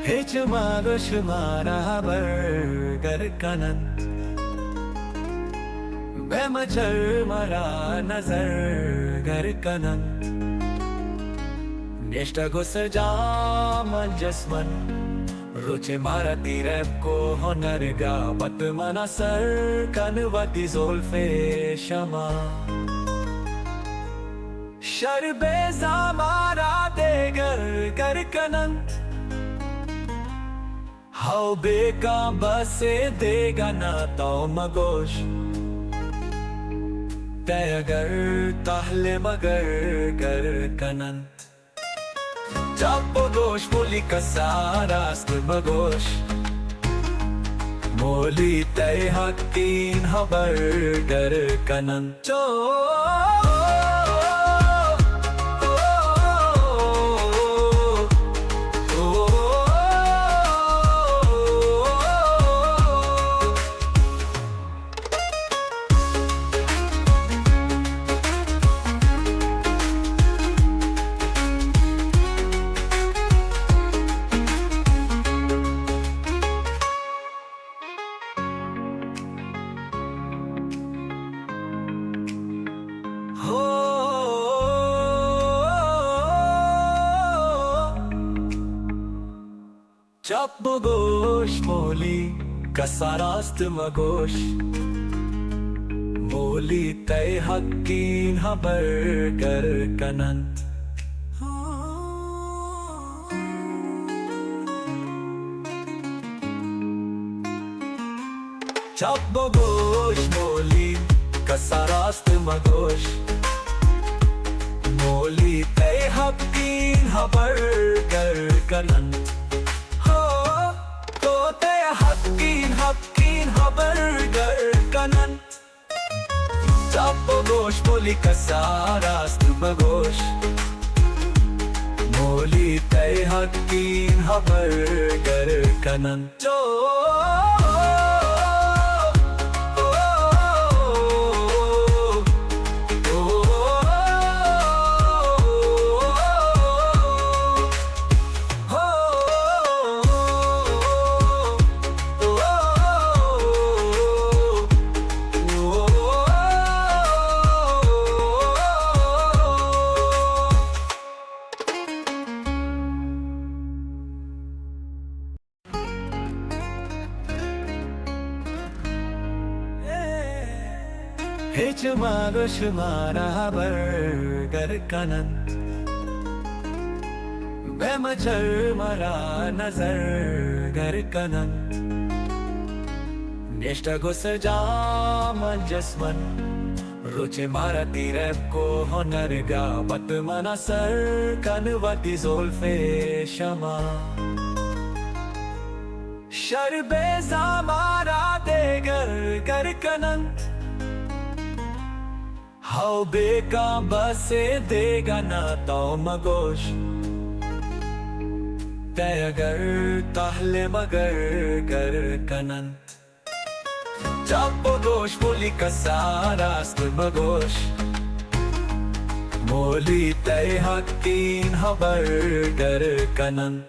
Hiçma düşmana bırgır kanın Bemçer mara nazar gar kanın Nişta gusar jaman jasman Ruche mara tirep ko honarga Batmana sar kanvati zolfe shama Şerbe zamara degar gar kanın How beka base dega na tao magosh Tayagar tahle magar gar kanant Chapo gosh muli kasaras tu magosh Moli tay hakin habar gar kanant Chap magosh moli kasarast magosh Moli tay hakin habar gar kanant Chap magosh moli kasarast magosh Moli tay hakin habar gar kanant Hakin habar gar kanant Chapo gosh moli kasaras tu magosh Moli tay hakin habar gar kanant Hiçma düşmana bırgır kanın Bemçer mara nazar gar kanın Nişta gusar jaman jasman Ruche mara tirep ko honarga Batmana sar kanvati zolfe shama Şerbe zamara degar gar kanın How beka base dega na tao magosh Tayagar tahle magar gar kanant Chapo gosh muli kasaras tu magosh Moli tay hakin habar gar kanant